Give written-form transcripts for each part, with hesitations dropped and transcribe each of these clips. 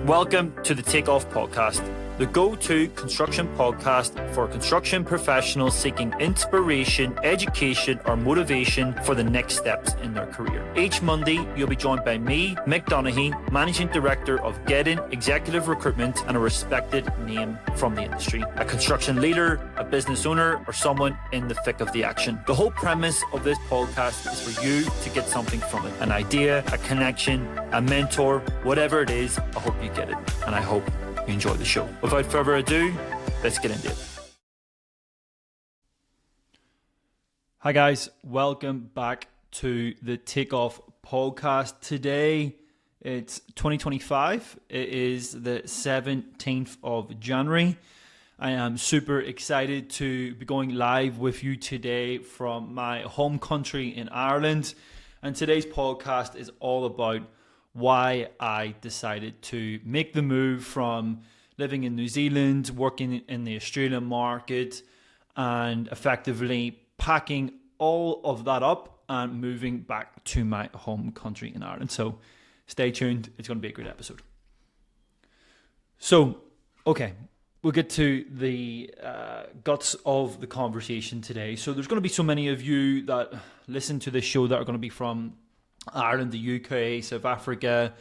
Welcome to the Takeoff Podcast, the go-to construction podcast for construction professionals seeking inspiration, education, or motivation for the next steps in their career. Each Monday, you'll be joined by me, Mick Donaghy, Managing Director of GEDON Executive Recruitment and a respected name from the industry. A construction leader, a business owner, or someone in the thick of the action. The whole premise of this podcast is for you to get something from it. An idea, a connection, a mentor, whatever it is, I hope you get it. And I hope you enjoy the show. Without further ado, let's get into it. Hi guys, welcome back to the Takeoff Podcast. Today, it's 2025. It is the 17th of January. I am super excited to be going live with you today from my home country in Ireland. And today's podcast is all about why I decided to make the move from living in New Zealand, working in the Australian market, and effectively packing all of that up and moving back to my home country in Ireland. So stay tuned. It's going to be a great episode. So, okay, we'll get to the guts of the conversation today. So there's going to be so many of you that listen to this show that are going to be from Ireland, the UK, South Africa,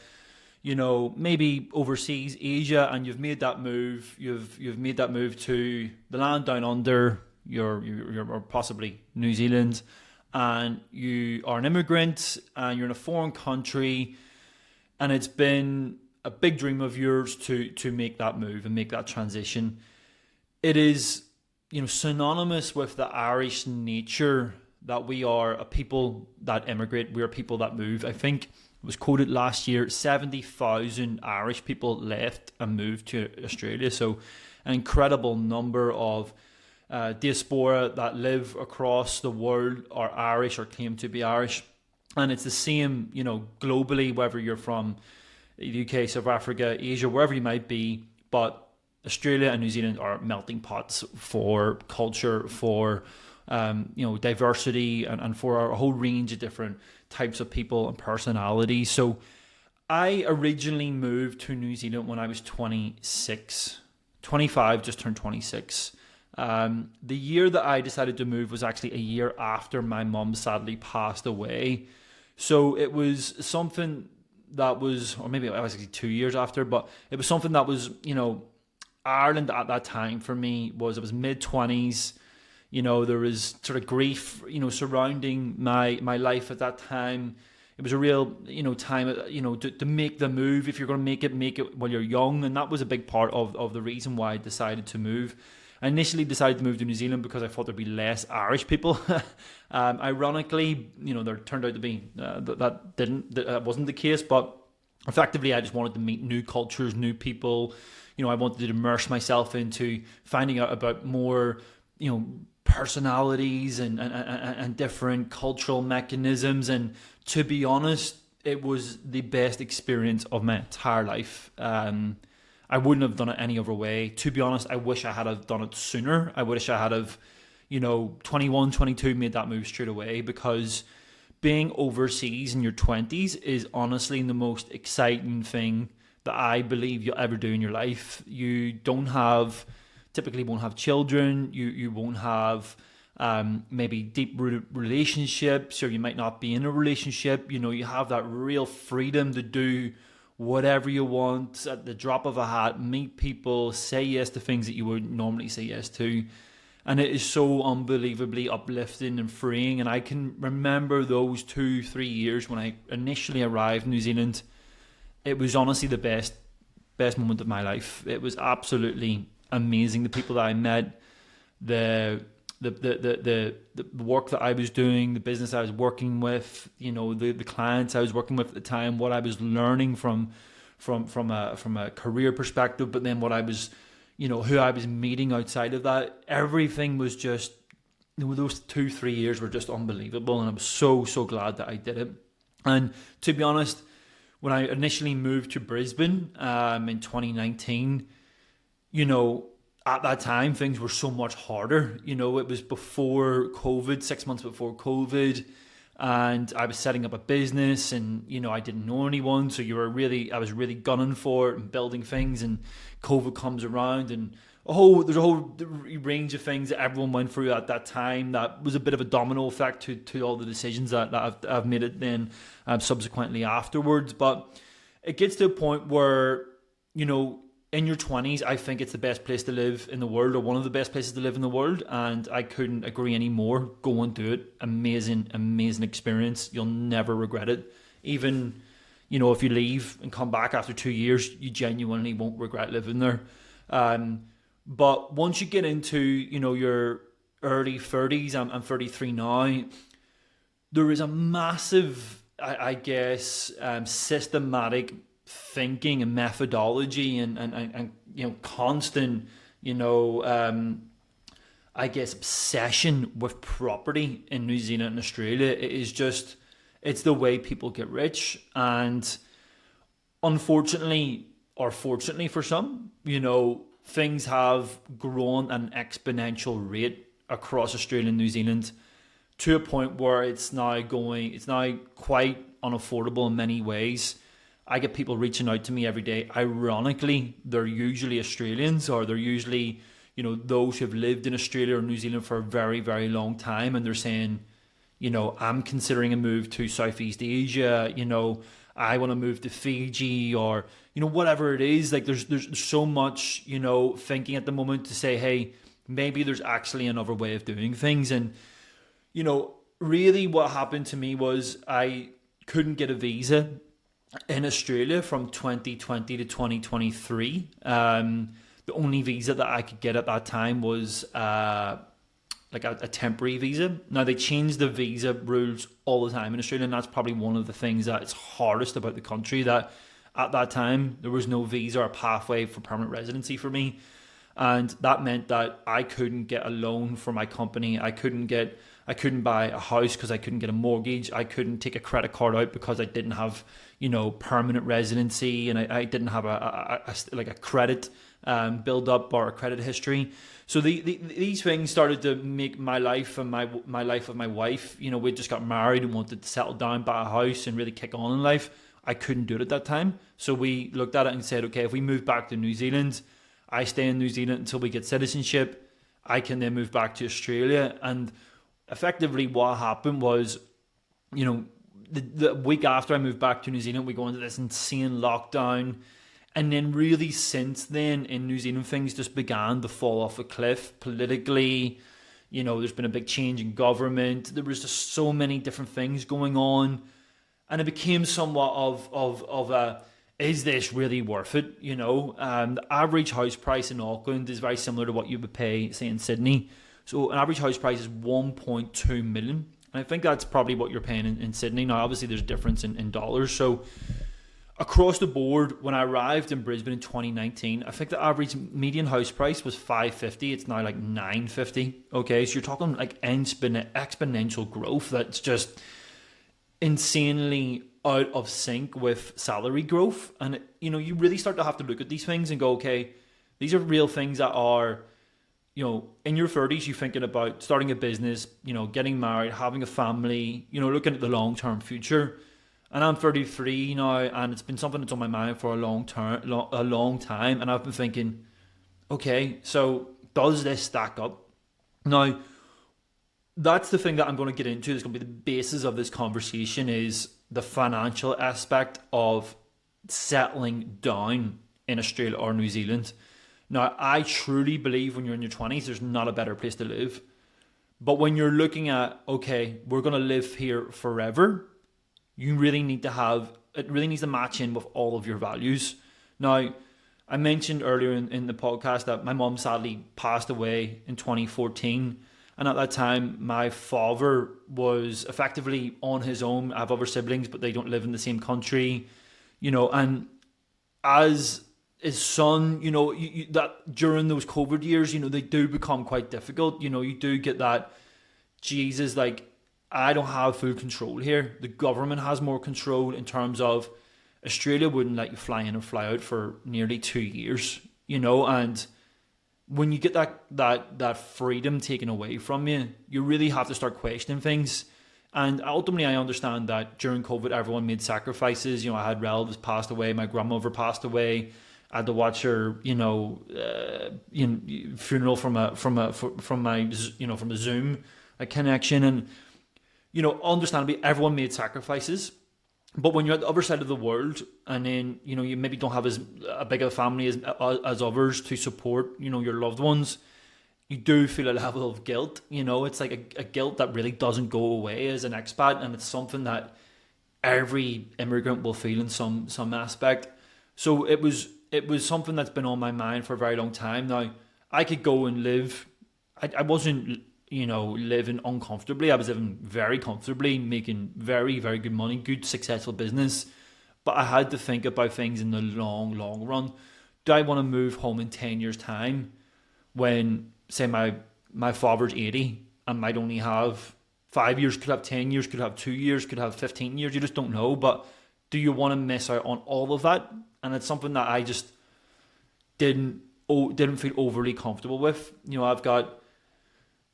you know, maybe overseas, Asia, and you've made that move. You've made that move to the land down under, or possibly New Zealand, and you are an immigrant and you're in a foreign country, and it's been a big dream of yours to make that move and make that transition. It is, you know, synonymous with the Irish nature that we are a people that immigrate, we are people that move. I think it was quoted last year, 70,000 Irish people left and moved to Australia. So an incredible number of diaspora that live across the world are Irish or claim to be Irish. And it's the same, you know, globally, whether you're from the UK, South Africa, Asia, wherever you might be. But Australia and New Zealand are melting pots for culture, for diversity, and for a whole range of different types of people and personalities. So I originally moved to New Zealand when I was 25, just turned 26. The year that I decided to move was actually a year after my mum sadly passed away. So it was something that was, or maybe it was actually 2 years after, but it was something that was, you know, Ireland at that time for me it was mid-20s. You know, there was sort of grief, you know, surrounding my life at that time. It was a real, you know, time, you know, to make the move. If you're going to make it while you're young. And that was a big part of the reason why I decided to move. I initially decided to move to New Zealand because I thought there'd be less Irish people. Ironically, you know, there turned out to be, that wasn't the case. But effectively, I just wanted to meet new cultures, new people. You know, I wanted to immerse myself into finding out about more, you know, personalities and different cultural mechanisms. And to be honest, it was the best experience of my entire life. I wouldn't have done it any other way. To be honest, I wish I had have done it sooner. I wish I had have, you know, 21, 22 made that move straight away, because being overseas in your 20s is honestly the most exciting thing that I believe you'll ever do in your life. You typically won't have children, you won't have maybe deep-rooted relationships, or you might not be in a relationship. You know, you have that real freedom to do whatever you want at the drop of a hat, meet people, say yes to things that you wouldn't normally say yes to. And it is so unbelievably uplifting and freeing. And I can remember those 2-3 years when I initially arrived in New Zealand. It was honestly the best moment of my life. It was absolutely amazing. The people that I met, the work that I was doing, the business I was working with, you know, the clients I was working with at the time, what I was learning from a career perspective, but then what I was, you know, who I was meeting outside of that, everything was just, you know, those 2-3 years were just unbelievable, and I'm so glad that I did it. And to be honest, when I initially moved to Brisbane in 2019, you know, at that time, things were so much harder. You know, it was before COVID, 6 months before COVID. and I was setting up a business, and I didn't know anyone, so I was really gunning for it and building things, and COVID comes around, and there's a whole range of things that everyone went through at that time that was a bit of a domino effect to all the decisions that I've made it then subsequently afterwards. But it gets to a point where, in your 20s, I think it's the best place to live in the world, or one of the best places to live in the world, and I couldn't agree anymore. Go and do it. Amazing, amazing experience. You'll never regret it. Even, if you leave and come back after 2 years, you genuinely won't regret living there. But once you get into, your early 30s, I'm 33 now, there is a massive, I guess, systematic thinking and methodology and constant, I guess, obsession with property in New Zealand and Australia. It is just, it's the way people get rich. And unfortunately, or fortunately for some, things have grown at an exponential rate across Australia and New Zealand to a point where it's now quite unaffordable in many ways. I get people reaching out to me every day. Ironically, they're usually Australians, or they're usually, those who have lived in Australia or New Zealand for a very, very long time. And they're saying, I'm considering a move to Southeast Asia, I want to move to Fiji, or, whatever it is. Like there's so much, thinking at the moment to say, hey, maybe there's actually another way of doing things. And, really what happened to me was I couldn't get a visa in Australia from 2020 to 2023. The only visa that I could get at that time was like a temporary visa. Now, they change the visa rules all the time in Australia, and that's probably one of the things that is hardest about the country, that at that time there was no visa or pathway for permanent residency for me. And that meant that I couldn't get a loan for my company. I couldn't buy a house because I couldn't get a mortgage. I couldn't take a credit card out because I didn't have, permanent residency, and I didn't have a credit build up or a credit history. So these things started to make my life and my life of my wife. We just got married and wanted to settle down, buy a house, and really kick on in life. I couldn't do it at that time. So we looked at it and said, okay, if we move back to New Zealand, I stay in New Zealand until we get citizenship. I can then move back to Australia. And effectively what happened was, the week after I moved back to New Zealand, we go into this insane lockdown. And then really since then in New Zealand, things just began to fall off a cliff politically. There's been a big change in government. There was just so many different things going on. And it became somewhat of a, is this really worth it? The average house price in Auckland is very similar to what you would pay, say, in Sydney. So an average house price is 1.2 million. And I think that's probably what you're paying in Sydney. Now, obviously, there's a difference in dollars. So across the board, when I arrived in Brisbane in 2019, I think the average median house price was $550. It's now like $950. Okay, so you're talking like exponential growth that's just insanely out of sync with salary growth. And you really start to have to look at these things and go, okay, these are real things that are, in your 30s, you're thinking about starting a business, getting married, having a family, looking at the long-term future. And I'm 33 now, and it's been something that's on my mind for a long time. And I've been thinking, okay, so does this stack up? Now, that's the thing that I'm going to get into. It's going to be the basis of this conversation, is the financial aspect of settling down in Australia or New Zealand. Now, I truly believe when you're in your 20s, there's not a better place to live. But when you're looking at, okay, we're going to live here forever, you really need to it really needs to match in with all of your values. Now, I mentioned earlier in the podcast that my mom sadly passed away in 2014. And at that time, my father was effectively on his own. I have other siblings, but they don't live in the same country, and as his son, that during those COVID years, they do become quite difficult. You do get that, Jesus, like, I don't have full control here. The government has more control in terms of Australia wouldn't let you fly in or fly out for nearly 2 years, and when you get that freedom taken away from you, you really have to start questioning things. And ultimately, I understand that during COVID, everyone made sacrifices. I had relatives passed away. My grandmother passed away. I had to watch her, funeral from a Zoom connection, and understandably, everyone made sacrifices. But when you're at the other side of the world, and then you maybe don't have as a big a family as others to support your loved ones, you do feel a level of guilt. It's like a guilt that really doesn't go away as an expat, and it's something that every immigrant will feel in some aspect. So it was something that's been on my mind for a very long time now. I could go and live. I wasn't living uncomfortably. I was living very comfortably, making very, very good money, good successful business. But I had to think about things in the long run. Do I want to move home in 10 years time when, say, my father's 80 and might only have 5 years, could have 10 years, could have 2 years, could have 15 years, you just don't know. But do you want to miss out on all of that? And it's something that I just didn't feel overly comfortable with. I've got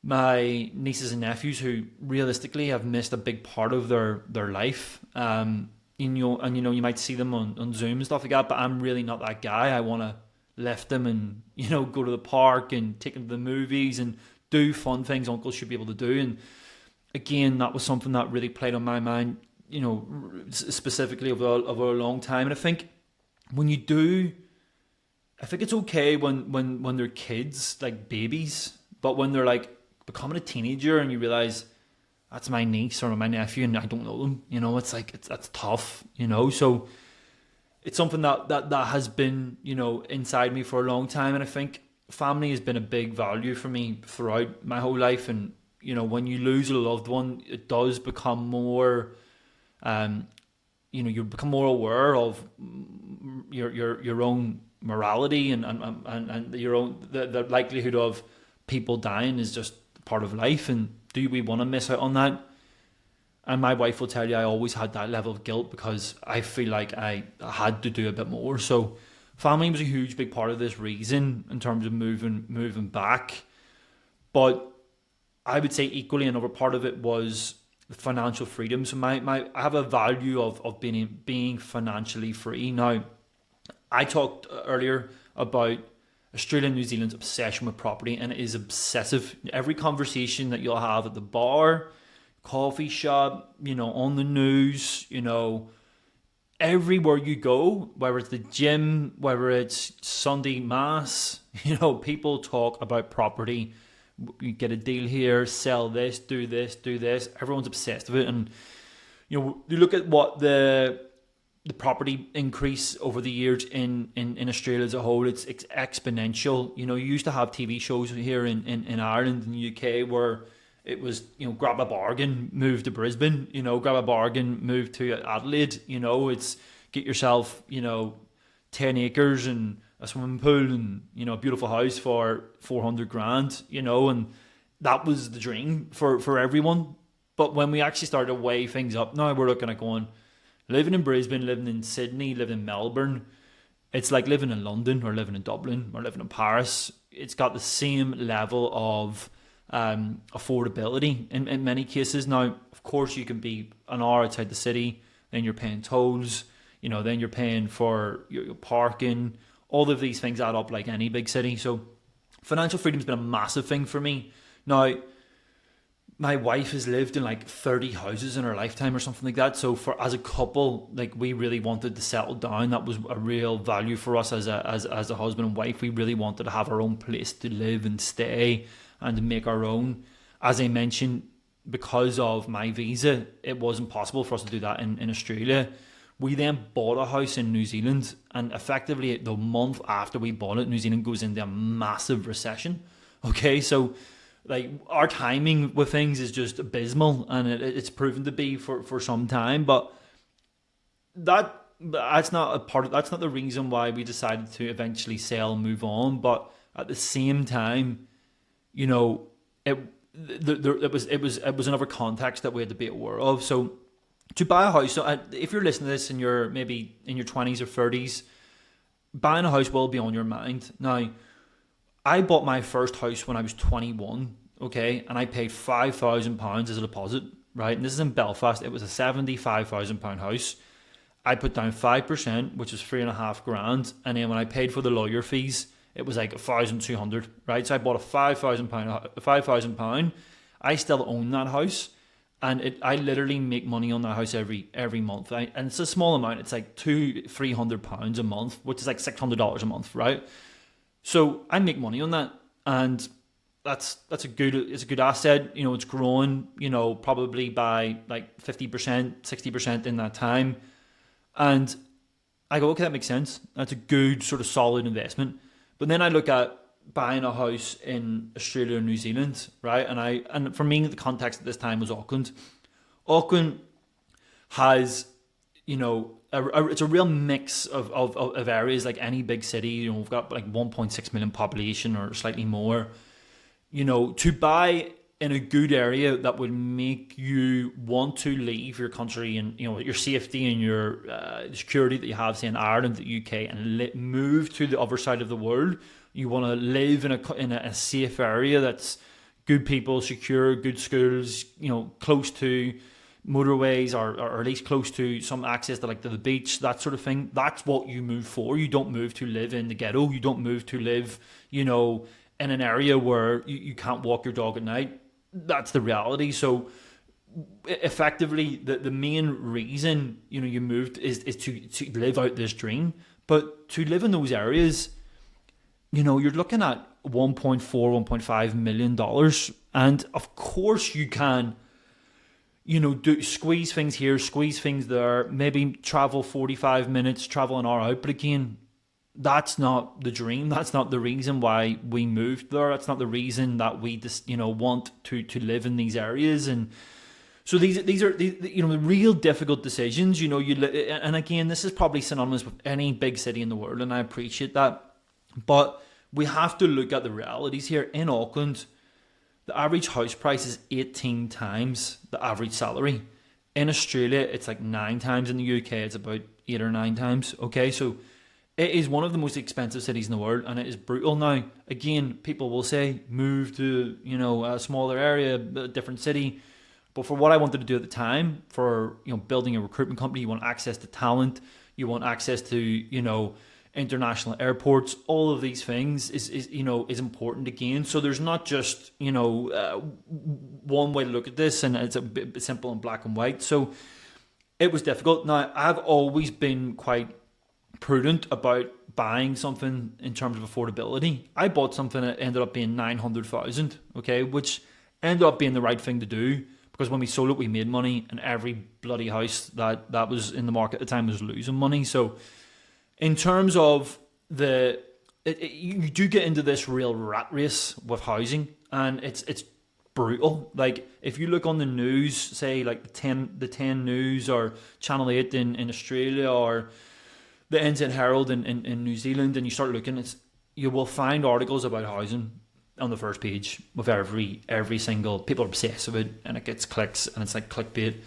my nieces and nephews who realistically have missed a big part of their life. You might see them on Zoom and stuff like that, but I'm really not that guy. I want to lift them and go to the park and take them to the movies and do fun things uncles should be able to do. And again, that was something that really played on my mind, specifically over a long time. And I think when you do, I think it's okay when they're kids, like babies, but when they're like becoming a teenager and you realize that's my niece or my nephew and I don't know them, it's like that's tough, so it's something that has been inside me for a long time. And I think family has been a big value for me throughout my whole life. And when you lose a loved one, it does become more you become more aware of your own morality and your own the likelihood of people dying is just part of life. And do we want to miss out on that? And my wife will tell you I always had that level of guilt because I feel like I had to do a bit more. So family was a huge big part of this reason in terms of moving back. But I would say equally another part of it was financial freedom. So I have a value of being financially free. Now, I talked earlier about Australia and New Zealand's obsession with property, and it is obsessive. Every conversation that you'll have at the bar, coffee shop, on the news, everywhere you go, whether it's the gym, whether it's Sunday mass, people talk about property. You get a deal here, sell this, do this, do this. Everyone's obsessed with it. And you look at what the property increase over the years in Australia as a whole, it's exponential. You used to have TV shows here in Ireland and the UK where it was, grab a bargain, move to Brisbane, grab a bargain, move to Adelaide, it's get yourself, 10 acres and a swimming pool and, a beautiful house for 400 grand, and that was the dream for everyone. But when we actually started to weigh things up, now we're looking at going, living in Brisbane, living in Sydney, living in Melbourne, it's like living in London or living in Dublin or living in Paris. It's got the same level of affordability in many cases. Now, of course, you can be an hour outside the city, then you're paying tolls, then you're paying for your parking. All of these things add up like any big city. So financial freedom's been a massive thing for me. Now, my wife has lived in like 30 houses in her lifetime or something like that. So as a couple, like we really wanted to settle down. That was a real value for us as a husband and wife. We really wanted to have our own place to live and stay and to make our own. As I mentioned, because of my visa, it wasn't possible for us to do that in Australia. We then bought a house in New Zealand, and effectively the month after we bought it, New Zealand goes into a massive recession. Okay, so like our timing with things is just abysmal, and it's proven to be for some time. But that's not the reason why we decided to eventually sell and move on. But at the same time, it was another context that we had to be aware of. So to buy a house, so if you're listening to this and you're maybe in your 20s or 30s, buying a house will be on your mind. Now, I bought my first house when I was 21, okay, and I paid £5,000 as a deposit. right? And this is in Belfast. It was a £75,000 house. I put down 5%, which is £3,500, and then when I paid for the lawyer fees, it was like 1,200, right? So I bought a £5,000. I still own that house, and I literally make money on that house every month. And it's a small amount. It's like £200-300 a month, which is like $600 a month, right? So I make money on that, and it's a good asset. You know, it's grown, you know, probably by like 50%, 60% in that time. And I go, okay, that makes sense. That's a good sort of solid investment. But then I look at buying a house in Australia or New Zealand, right? And for me, the context at this time was Auckland. Auckland has, you know, it's a real mix of areas, like any big city. You know, we've got like 1.6 million population or slightly more. You know, to buy in a good area that would make you want to leave your country and, you know, your safety and your security that you have, say, in Ireland, the UK, and move to the other side of the world. You want to live in a safe area that's good people, secure, good schools, you know, close to motorways or at least close to some access to like to the beach, that sort of thing. That's what you move for. You don't move to live in the ghetto. You don't move to live, you know, in an area where you can't walk your dog at night. That's the reality. So effectively, the main reason, you know, you moved is to live out this dream. But to live in those areas, you know, you're looking at $1.5 million. And of course you can, you know, squeeze things here, squeeze things there, maybe travel 45 minutes, travel an hour out. But again, that's not the dream. That's not the reason why we moved there. That's not the reason that we just, you know, want to live in these areas. And so these are you know, the real difficult decisions. You know, and again, this is probably synonymous with any big city in the world, and I appreciate that. But we have to look at the realities here. In Auckland, the average house price is 18 times the average salary. In Australia, it's like 9 times. In the UK, it's about 8 or 9 times. Okay, so it is one of the most expensive cities in the world, and it is brutal. Now, again, people will say, move to, you know, a smaller area, a different city. But for what I wanted to do at the time, for, you know, building a recruitment company, you want access to talent, you want access to, you know, international airports. All of these things is you know, is important again. So there's not just, you know, one way to look at this, and it's a bit simple and black and white. So it was difficult. Now, I've always been quite prudent about buying something in terms of affordability. I bought something that ended up being 900,000, okay, which ended up being the right thing to do, because when we sold it, we made money, and every bloody house that was in the market at the time was losing money. So in terms of you do get into this real rat race with housing, and it's brutal. Like, if you look on the news, say like the 10 News or Channel 8 in Australia, or the NZ Herald in New Zealand, and you start looking, you will find articles about housing on the first page with every single, people are obsessed with it, and it gets clicks, and it's like clickbait.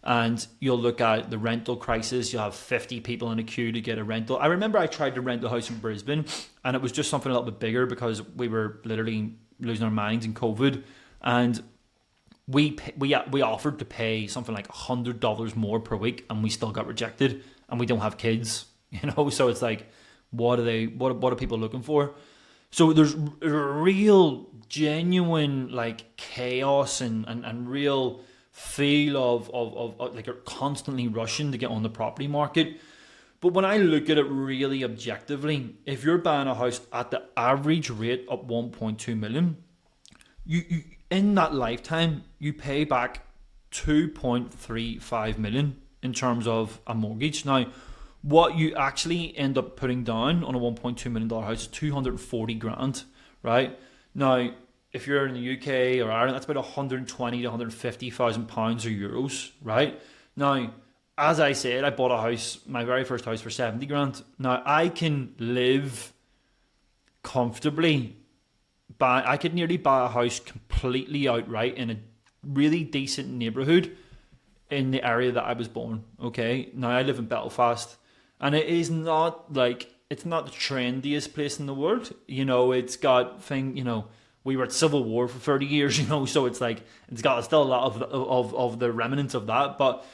And you'll look at the rental crisis. You'll have 50 people in a queue to get a rental. I remember I tried to rent a house in Brisbane, and it was just something a little bit bigger because we were literally losing our minds in COVID. And we offered to pay something like $100 more per week, and we still got rejected. And we don't have kids, you know. So it's like, what are people looking for? So there's real, genuine like chaos and real feel of like you're constantly rushing to get on the property market. But when I look at it really objectively, if you're buying a house at the average rate of 1.2 million, you in that lifetime you pay back 2.35 million in terms of a mortgage. Now, what you actually end up putting down on a $1.2 million house is 240 grand, right? Now, if you're in the UK or Ireland, that's about 120 to 150,000 pounds or euros, right? Now, as I said, I bought a house, my very first house, for 70 grand. Now, I can live comfortably, I could nearly buy a house completely outright in a really decent neighbourhood in the area that I was born, okay? Now, I live in Belfast, and it is not like, it's not the trendiest place in the world. You know, it's got we were at civil war for 30 years, so it's like it's got still a lot of the remnants of that, but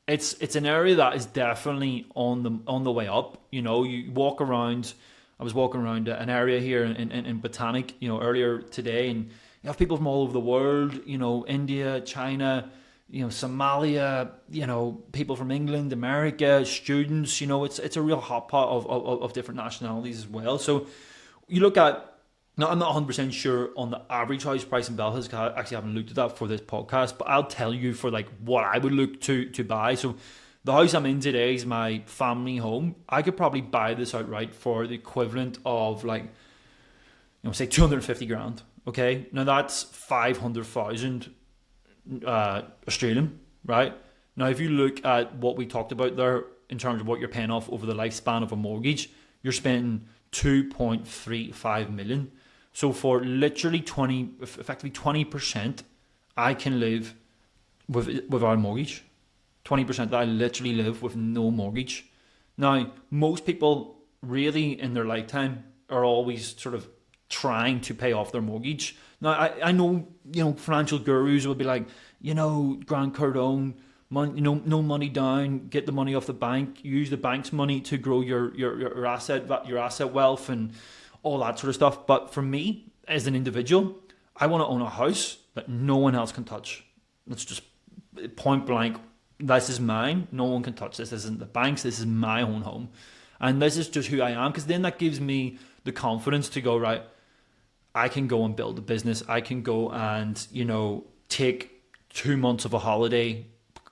it's an area that is definitely on the way up. You walk around. I was walking around an area here in Botanic, earlier today, and you have people from all over the world, India, China, Somalia, people from England, America, students, it's a real hot pot of different nationalities as well. So you look at, now I'm not 100% sure on the average house price in Belfast, because I actually haven't looked at that for this podcast, but I'll tell you for like what I would look to buy. So the house I'm in today is my family home. I could probably buy this outright for the equivalent of like, say 250 grand. Okay, now that's 500,000 Australian, right? Now, if you look at what we talked about there in terms of what you're paying off over the lifespan of a mortgage, you're spending 2.35 million. So for literally effectively 20%, I can live without a mortgage. 20% that I literally live with no mortgage. Now, most people really in their lifetime are always sort of trying to pay off their mortgage. Now, I know, financial gurus will be like, Grant Cardone, no money down, get the money off the bank, use the bank's money to grow your asset wealth and all that sort of stuff. But for me, as an individual, I want to own a house that no one else can touch. That's just point blank. This is mine. No one can touch this. This isn't the bank's. This is my own home. And this is just who I am, because then that gives me the confidence to go, right, I can go and build a business. I can go and, take 2 months of a holiday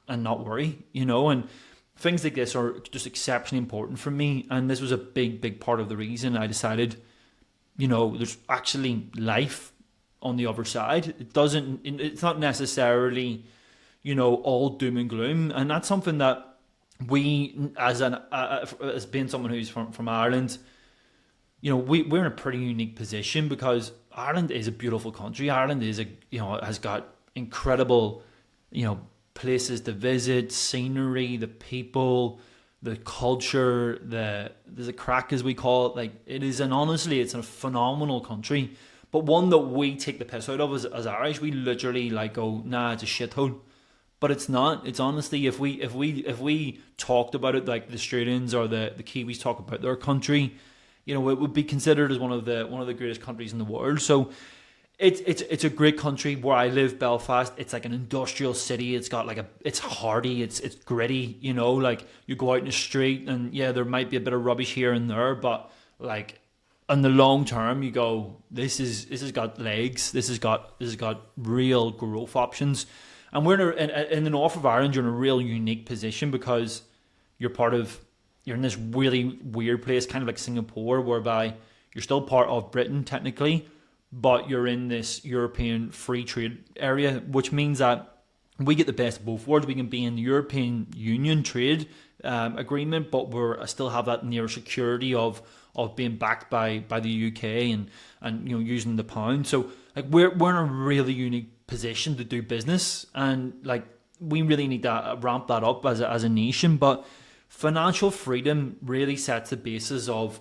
and not worry, and things like this are just exceptionally important for me. And this was a big, big part of the reason I decided, there's actually life on the other side. It's not necessarily, all doom and gloom. And that's something that we, as being someone who's from Ireland, we're in a pretty unique position, because Ireland is a beautiful country. Ireland is has got incredible, places to visit, scenery, the people, the culture, there's a crack, as we call it. Like, it is, and honestly, it's a phenomenal country, but one that we take the piss out of as Irish. We literally go, nah, it's a shithole. But it's not. It's honestly, if we talked about it like the Australians or the Kiwis talk about their country, it would be considered as one of the greatest countries in the world. So it's a great country. Where I live, Belfast, it's like an industrial city. It's got it's hardy, it's gritty, you go out in the street and yeah, there might be a bit of rubbish here and there, but in the long term you go, this has got legs, this has got real growth options. And we're in the north of Ireland. You're in a real unique position, because you're in this really weird place, kind of like Singapore, whereby you're still part of Britain technically, but you're in this European free trade area, which means that we get the best of both worlds. We can be in the European Union trade agreement, but we still have that near security of being backed by the UK and using the pound. So we're in a really unique position to do business, and we really need to ramp that up as a nation. But financial freedom really sets the basis of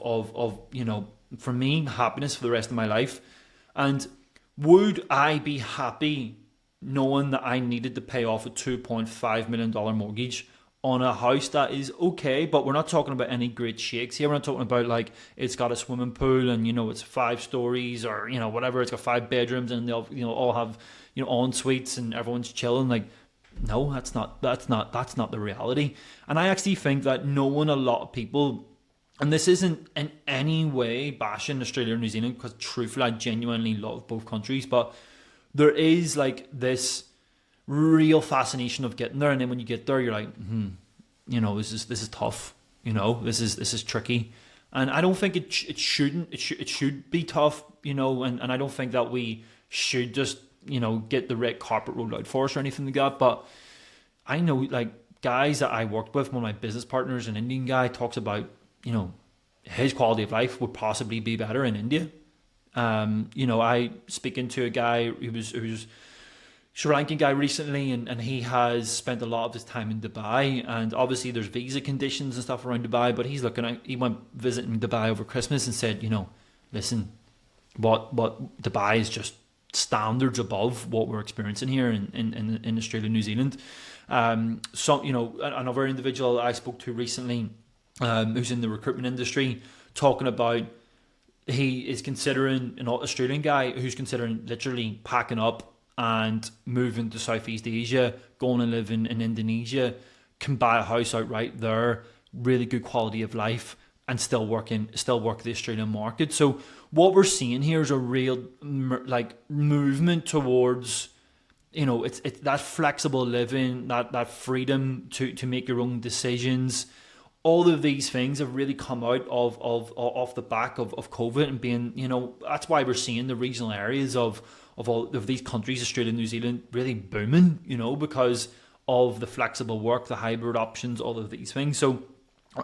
for me, happiness for the rest of my life. And would I be happy knowing that I needed to pay off a $2.5 million mortgage on a house that is okay, but we're not talking about any great shakes here. We're not talking about it's got a swimming pool and it's 5 stories or whatever. It's got 5 bedrooms and they'll all have en suites and everyone's chilling. No, that's not the reality. And I actually think that knowing a lot of people, and this isn't in any way bashing Australia or New Zealand, because truthfully I genuinely love both countries, but there is this real fascination of getting there, and then when you get there, you're like, this is tough. This is tricky, and I don't think it should be tough. And I don't think that we should just get the red carpet rolled out for us or anything like that. But I know guys that I worked with, one of my business partners, an Indian guy, talks about his quality of life would possibly be better in India. I speaking to a guy who's Sri Lankan guy recently, and he has spent a lot of his time in Dubai, and obviously there's visa conditions and stuff around Dubai, but he went visiting Dubai over Christmas and said, listen, what Dubai is just standards above what we're experiencing here in Australia and New Zealand. Another individual I spoke to recently, who's in the recruitment industry, talking about he is considering, an Australian guy who's considering literally packing up and moving to Southeast Asia, going and living in Indonesia, can buy a house outright there, really good quality of life, and still work the Australian market. So what we're seeing here is a real movement towards, it's that flexible living, that freedom to make your own decisions. All of these things have really come out of off the back of COVID, and being, that's why we're seeing the regional areas of all of these countries, Australia and New Zealand, really booming, because of the flexible work, the hybrid options, all of these things. So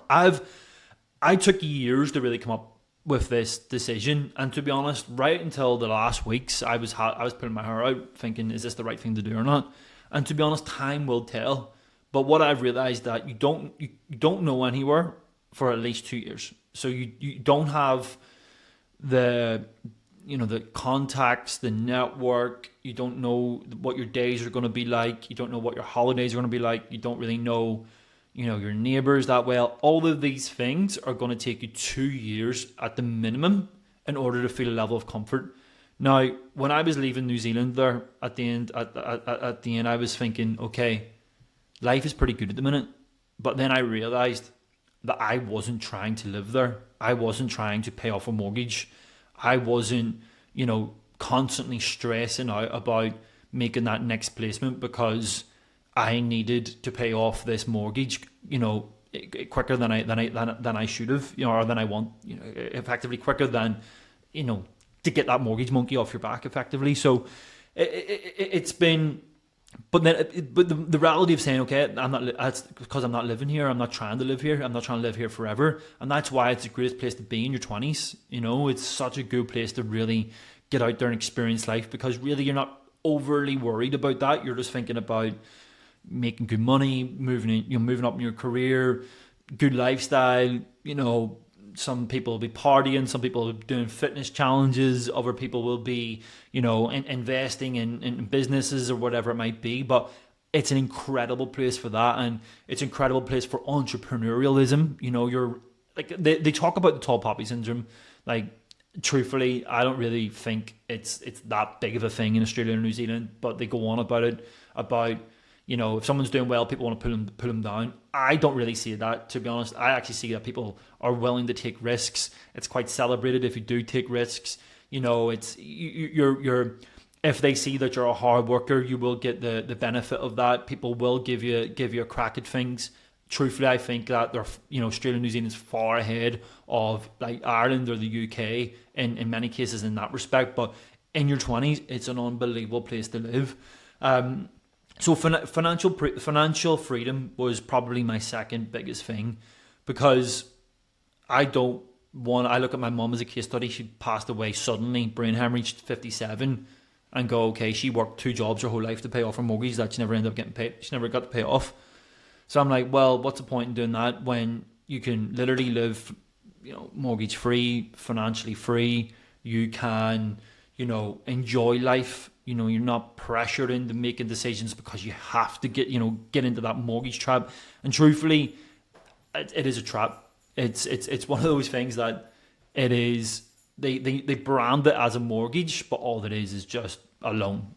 I took years to really come up with this decision, and to be honest, right until the last weeks, I was putting my hair out thinking, is this the right thing to do or not? And to be honest, time will tell. But what I've realized, that you don't know anywhere for at least 2 years. So you don't have the contacts, the network. You don't know what your days are going to be like. You don't know what your holidays are going to be like. You don't really know, your neighbors that well. All of these things are going to take you 2 years at the minimum in order to feel a level of comfort. Now, when I was leaving New Zealand there at the end, I was thinking, okay, life is pretty good at the minute. But then I realized that I wasn't trying to live there. I wasn't trying to pay off a mortgage. I wasn't, constantly stressing out about making that next placement because I needed to pay off this mortgage, quicker than I should have, or than I want, effectively quicker than, to get that mortgage monkey off your back, effectively. So it's been. But the reality of saying, okay, that's because I'm not living here. I'm not trying to live here. I'm not trying to live here forever. And that's why it's the greatest place to be in your 20s. It's such a good place to really get out there and experience life, because really you're not overly worried about that. You're just thinking about making good money, moving up in your career, good lifestyle. Some people will be partying, some people will be doing fitness challenges, other people will be, investing in businesses or whatever it might be. But it's an incredible place for that, and it's an incredible place for entrepreneurialism. You're like, they talk about the tall poppy syndrome. Like, truthfully, I don't really think it's that big of a thing in Australia and New Zealand, but they go on about it, if someone's doing well, people want to pull them down. I don't really see that, to be honest. I actually see that people are willing to take risks. It's quite celebrated if you do take risks. It's you're if they see that you're a hard worker, you will get the benefit of that. People will give you a crack at things. Truthfully, I think that Australia and New Zealand is far ahead of like Ireland or the UK in many cases in that respect. But in your 20s, it's an unbelievable place to live. So financial freedom was probably my second biggest thing, because I look at my mum as a case study. She passed away suddenly, brain hemorrhage, 57, and go, okay, she worked 2 jobs her whole life to pay off her mortgage that she never ended up getting paid. She never got to pay off. So I'm like, well, what's the point in doing that when you can literally live, mortgage free, financially free? You can, enjoy life. You're not pressured into making decisions because you have to get into that mortgage trap. And truthfully, it is a trap. It's one of those things that it is. They brand it as a mortgage, but all it is just a loan.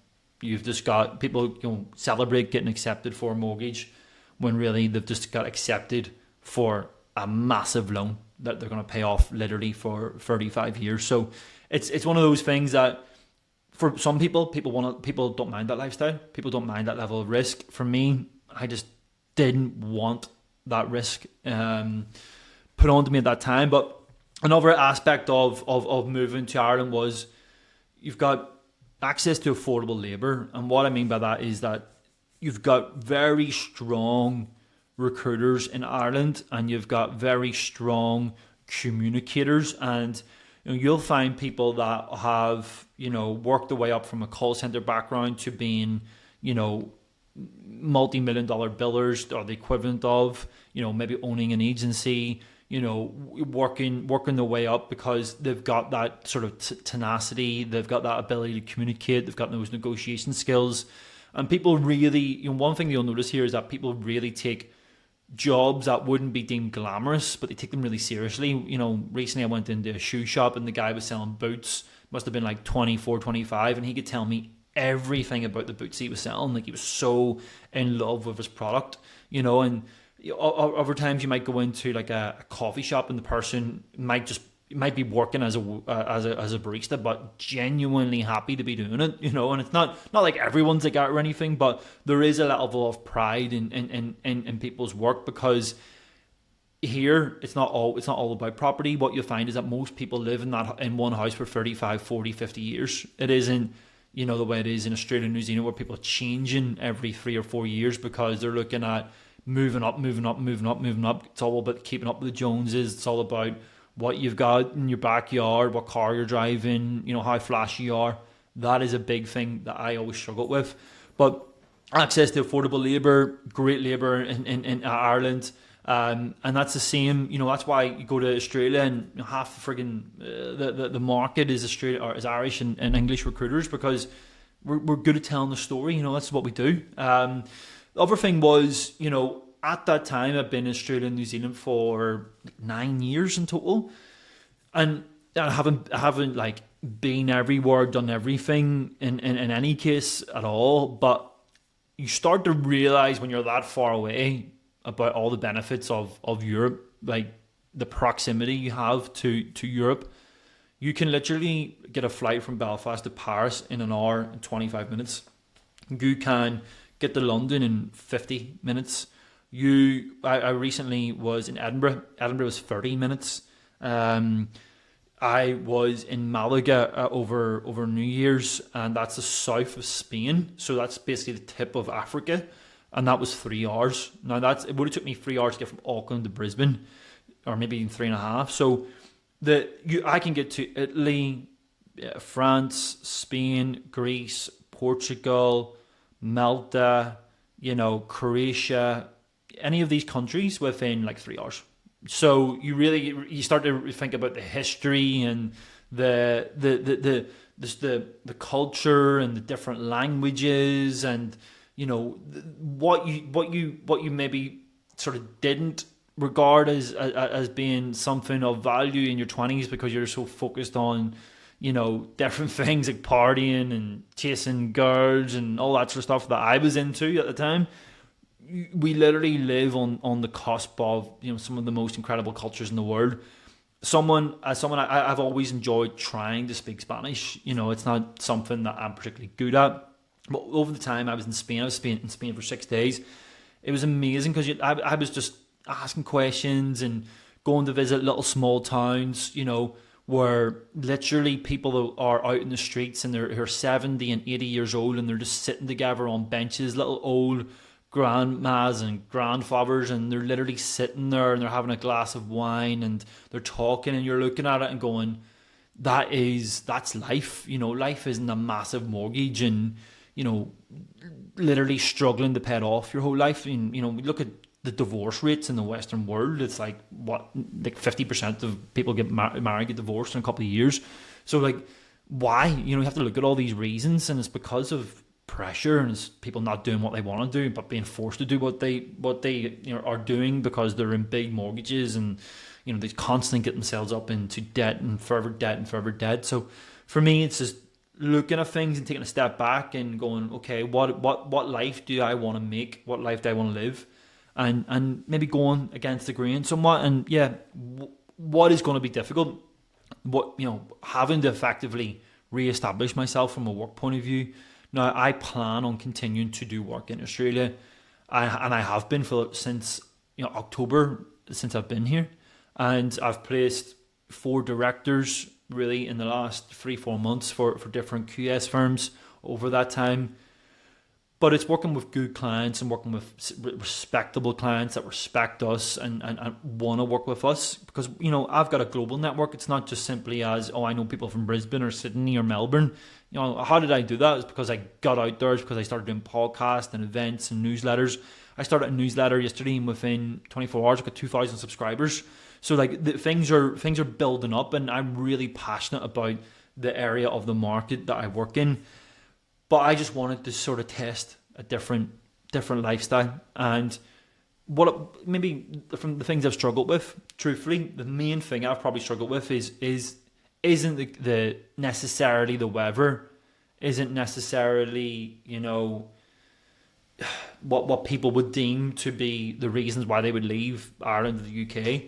You've just got people celebrate getting accepted for a mortgage, when really they've just got accepted for a massive loan that they're going to pay off literally for 35 years. So it's one of those things that, for some people don't mind that lifestyle. People don't mind that level of risk. For me, I just didn't want that risk put on to me at that time. But another aspect of moving to Ireland was you've got access to affordable labour. And what I mean by that is that you've got very strong recruiters in Ireland, and you've got very strong communicators, and you'll find people that have worked their way up from a call center background to being multi-million-dollar billers, or the equivalent of maybe owning an agency, working their way up because they've got that sort of tenacity, they've got that ability to communicate, they've got those negotiation skills. And people really, one thing you'll notice here is that people really take jobs that wouldn't be deemed glamorous, but they take them really seriously. Recently I went into a shoe shop and the guy was selling boots, must have been like 24, 25, and he could tell me everything about the boots he was selling. Like, he was so in love with his product, and other times you might go into like a coffee shop and the person might be working as a barista, but genuinely happy to be doing it, and it's not like everyone's like that or anything, but there is a level of pride in people's work, because here it's not all about property. What you'll find is that most people live in one house for 35, 40, 50 years. It isn't the way it is in Australia and New Zealand, where people are changing every 3 or 4 years because they're looking at moving up. It's all about keeping up with the Joneses. It's all about what you've got in your backyard, what car you're driving, how flashy you are. That is a big thing that I always struggle with. But access to affordable labour, great labour in Ireland, and that's the same. That's why you go to Australia and half the friggin' the market is Australia or is Irish and English recruiters, because we're good at telling the story. That's what we do. The other thing was, at that time I'd been in Australia and New Zealand for 9 years in total, and I haven't like been everywhere, done everything in any case at all. But you start to realize when you're that far away about all the benefits of Europe, like the proximity you have to Europe. You can literally get a flight from Belfast to Paris in an hour and 25 minutes. You can get to London in 50 minutes. I recently was in Edinburgh. Edinburgh was 30 minutes. I was in Malaga over New Year's, and that's the south of Spain. So that's basically the tip of Africa, and that was 3 hours. Now it would have took me 3 hours to get from Auckland to Brisbane, or maybe even 3.5. So I can get to Italy, France, Spain, Greece, Portugal, Malta, Croatia, any of these countries within like 3 hours. So you start to think about the history and the culture and the different languages, and what you maybe sort of didn't regard as being something of value in your 20s because you're so focused on different things like partying and chasing girls and all that sort of stuff that I was into at the time. We literally live on the cusp of some of the most incredible cultures in the world. I've always enjoyed trying to speak Spanish. It's not something that I'm particularly good at. But over the time I was in Spain, I was in Spain for 6 days. It was amazing because I was just asking questions and going to visit little small towns, where literally people are out in the streets and they're 70 and 80 years old and they're just sitting together on benches, little old grandmas and grandfathers, and they're literally sitting there and they're having a glass of wine and they're talking, and you're looking at it and going, that's life. Life isn't a massive mortgage and literally struggling to pay it off your whole life. We look at the divorce rates in the Western world. It's like 50% of people get married, get divorced in a couple of years. So like, why? You have to look at all these reasons, and it's because of pressure, and it's people not doing what they want to do, but being forced to do what they are doing because they're in big mortgages, and they constantly get themselves up into debt and further debt and further debt. So for me, it's just looking at things and taking a step back and going, okay, what life do I want to make? What life do I want to live? And maybe going against the grain somewhat. And yeah, what is going to be difficult? Having to effectively re-establish myself from a work point of view. Now, I plan on continuing to do work in Australia, and I have been since October, since I've been here, and I've placed 4 directors really in the last 3-4 months for different QS firms over that time. But it's working with good clients and working with respectable clients that respect us and want to work with us, because I've got a global network. It's not just simply as, I know people from Brisbane or Sydney or Melbourne. How did I do that? It's because I got out there. It's because I started doing podcasts and events and newsletters, I started a newsletter yesterday, and within 24 hours, I got 2,000 subscribers. So like things are building up, and I'm really passionate about the area of the market that I work in. But I just wanted to sort of test a different lifestyle. And maybe from the things I've struggled with, truthfully, the main thing I've probably struggled with isn't the necessarily the weather, isn't necessarily, what people would deem to be the reasons why they would leave Ireland or the UK.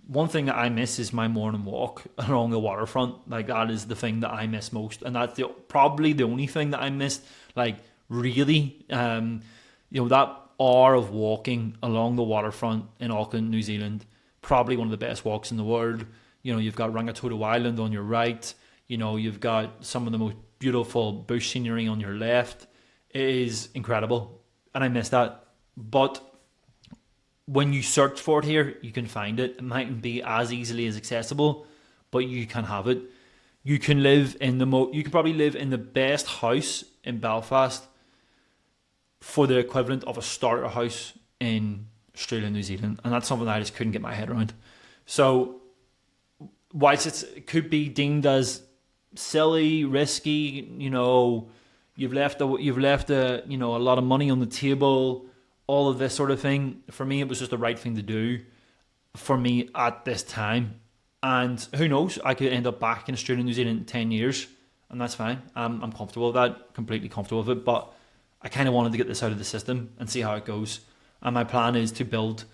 One thing that I miss is my morning walk along the waterfront. Like, that is the thing that I miss most, and that's probably the only thing that I missed. Like, really, that hour of walking along the waterfront in Auckland, New Zealand, probably one of the best walks in the world. You've got Rangitoto Island on your right. You've got some of the most beautiful bush scenery on your left. It is incredible, and I miss that. But when you search for it here, you can find it. It mightn't be as easily as accessible, but you can have it. You can live in you can probably live in the best house in Belfast for the equivalent of a starter house in Australia and New Zealand, and that's something that I just couldn't get my head around. So, whilst it could be deemed as silly, risky, you've left a lot of money on the table, all of this sort of thing. For me, it was just the right thing to do for me at this time. And who knows, I could end up back in Australia and New Zealand in 10 years, and that's fine. I'm comfortable with that, completely comfortable with it. But I kind of wanted to get this out of the system and see how it goes. And my plan is to build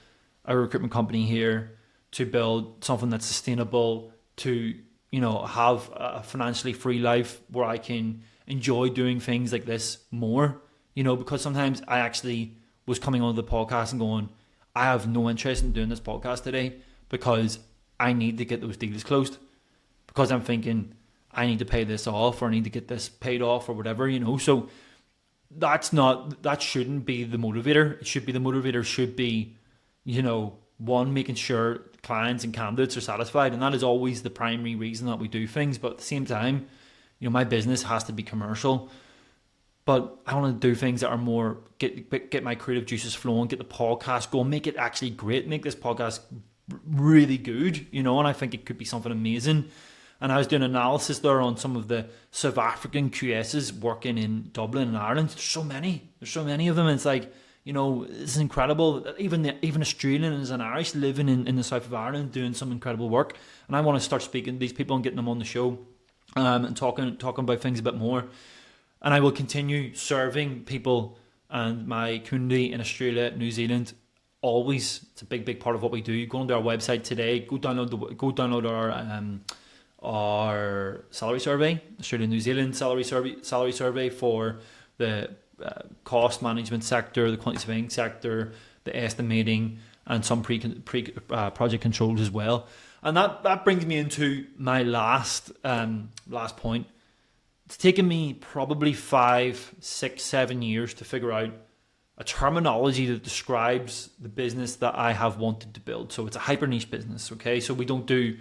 a recruitment company here, to build something that's sustainable, to have a financially free life where I can enjoy doing things like this more. Because sometimes I actually was coming onto the podcast and going, I have no interest in doing this podcast today because I need to get those deals closed, because I'm thinking I need to pay this off, or I need to get this paid off, or whatever. So that shouldn't be the motivator. The motivator should be, one, making sure clients and candidates are satisfied, and that is always the primary reason that we do things. But at the same time, my business has to be commercial. But I want to do things that are more, get my creative juices flowing, get the podcast going, make it actually great, make this podcast really good, and I think it could be something amazing. And I was doing analysis there on some of the South African QSs working in Dublin and Ireland. There's so many of them. And it's like, it's incredible. Even Australians and Irish living in the south of Ireland doing some incredible work. And I want to start speaking to these people and getting them on the show, and talking about things a bit more. And I will continue serving people and my community in Australia, New Zealand. Always, it's a big part of what we do. Go onto our website today. Go download our salary survey, Australia, New Zealand salary survey for the cost management sector, the quantity surveying sector, the estimating, and some project controls as well. And that brings me into my last point. It's taken me probably 5, 6, 7 years to figure out a terminology that describes the business that I have wanted to build. So it's a hyper niche business, okay? So we don't recruit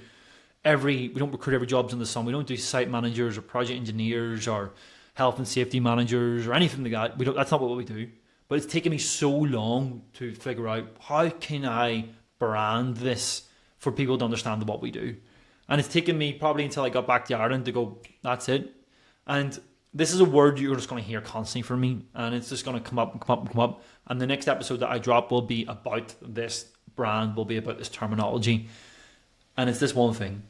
every jobs in the sun. We don't do site managers or project engineers or health and safety managers or anything like that. That's not what we do. But it's taken me so long to figure out, how can I brand this for people to understand what we do? And it's taken me probably until I got back to Ireland to go, that's it. And this is a word you're just going to hear constantly from me, and it's just going to come up. And the next episode that I drop will be about this brand, will be about this terminology. And it's this one thing.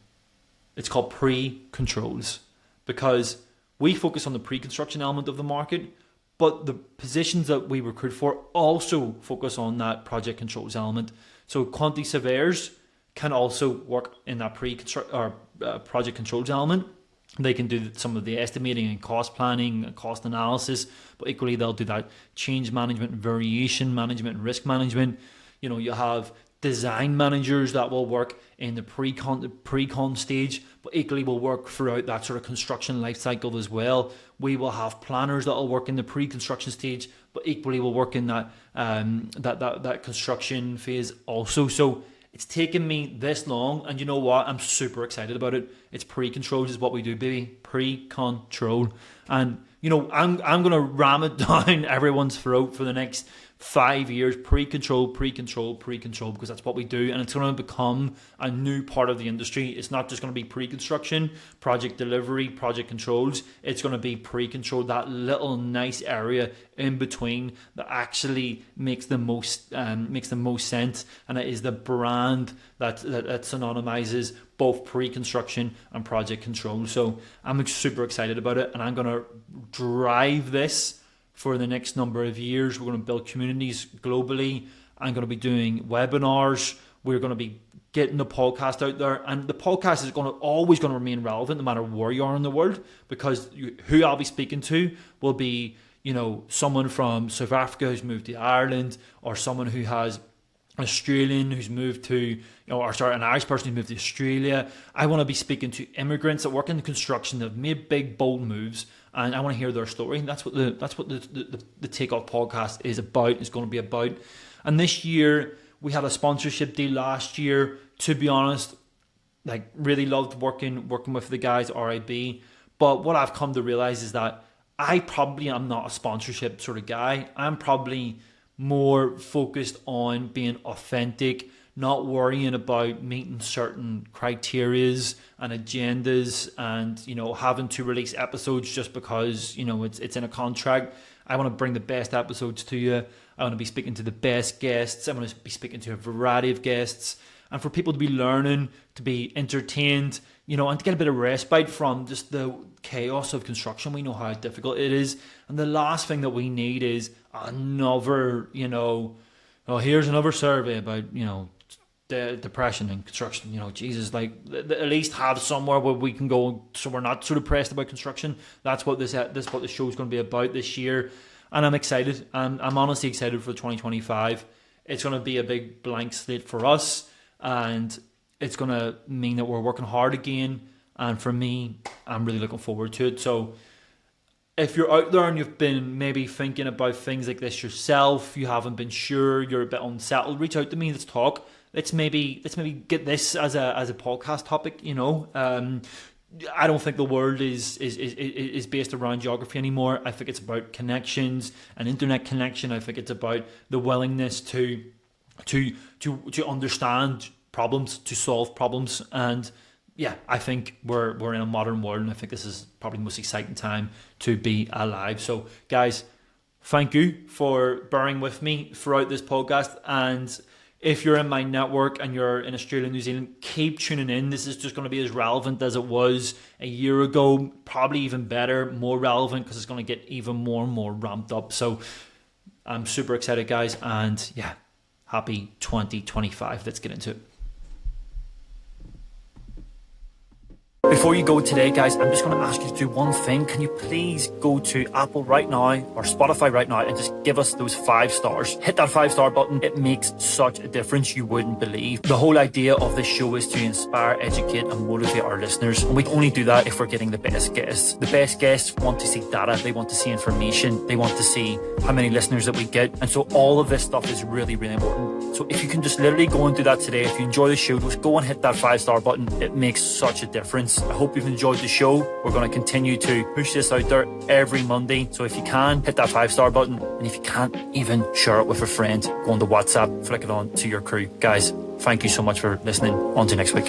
It's called pre-controls, because we focus on the pre-construction element of the market, but the positions that we recruit for also focus on that project controls element. So quantity surveyors can also work in that project controls element. They can do some of the estimating and cost planning and cost analysis, but equally they'll do that change management, variation management, risk management. You have design managers that will work in the pre-con stage, but equally will work throughout that sort of construction life cycle as well. We will have planners that will work in the pre-construction stage, but equally will work in that that construction phase also. So it's taken me this long, and you know what? I'm super excited about it. It's pre-controls is what we do, baby. Pre-control. And I'm going to ram it down everyone's throat for the next 5 years, pre-control, because that's what we do, and it's going to become a new part of the industry. It's not just going to be pre-construction, project delivery, project controls. It's going to be pre-control, that little nice area in between that actually makes the most sense, and it is the brand that synonymizes both pre-construction and project control. So I'm super excited about it, and I'm going to drive this for the next number of years. We're going to build communities globally. I'm going to be doing webinars. We're going to be getting the podcast out there, and the podcast is always going to remain relevant no matter where you are in the world, because who I'll be speaking to will be, someone from South Africa who's moved to Ireland, or someone who has Australian who's moved to, an Irish person who's moved to Australia. I want to be speaking to immigrants that work in construction that have made big, bold moves, and I want to hear their story. That's what the Takeoff podcast is about. It's going to be about. And this year we had a sponsorship deal last year. To be honest, really loved working with the guys at RIB. But what I've come to realize is that I probably am not a sponsorship sort of guy. I'm probably more focused on being authentic, not worrying about meeting certain criterias and agendas, and having to release episodes just because it's in a contract. I want to bring the best episodes to you. I want to be speaking to the best guests. I want to be speaking to a variety of guests, and for people to be learning, to be entertained, and to get a bit of respite from just the chaos of construction. We know how difficult it is, and the last thing that we need is another, here's another survey about, the depression in construction. Jesus, at least have somewhere where we can go so we're not so depressed about construction. That's what this what the show is going to be about this year, and I'm excited. I'm honestly excited for 2025. It's going to be a big blank slate for us, and it's going to mean that we're working hard again. And for me, I'm really looking forward to it. So if you're out there and you've been maybe thinking about things like this yourself, you haven't been sure, you're a bit unsettled, reach out to me. Let's talk. Let's maybe get this as a podcast topic. I don't think the world is based around geography anymore. I think it's about connections and internet connection. I think it's about the willingness to understand problems, to solve problems. And yeah, I think we're in a modern world, and I think this is probably the most exciting time to be alive. So guys, thank you for bearing with me throughout this podcast. And if you're in my network and you're in Australia, New Zealand, keep tuning in. This is just going to be as relevant as it was a year ago, probably even better, more relevant, because it's going to get even more and more ramped up. So I'm super excited, guys. And yeah, happy 2025. Let's get into it. Before you go today, guys, I'm just going to ask you to do one thing. Can you please go to Apple right now or Spotify right now and just give us those 5 stars? Hit that 5-star button. It makes such a difference you wouldn't believe. The whole idea of this show is to inspire, educate, and motivate our listeners. And we only do that if we're getting the best guests. The best guests want to see data. They want to see information. They want to see how many listeners that we get. And so all of this stuff is really, really important. So if you can just literally go and do that today, if you enjoy the show, just go and hit that 5-star button. It makes such a difference. I hope you've enjoyed the show. We're going to continue to push this out there every Monday. So if you can, hit that 5-star button. And if you can't, even share it with a friend. Go on to WhatsApp, flick it on to your crew. Guys, thank you so much for listening. On to next week.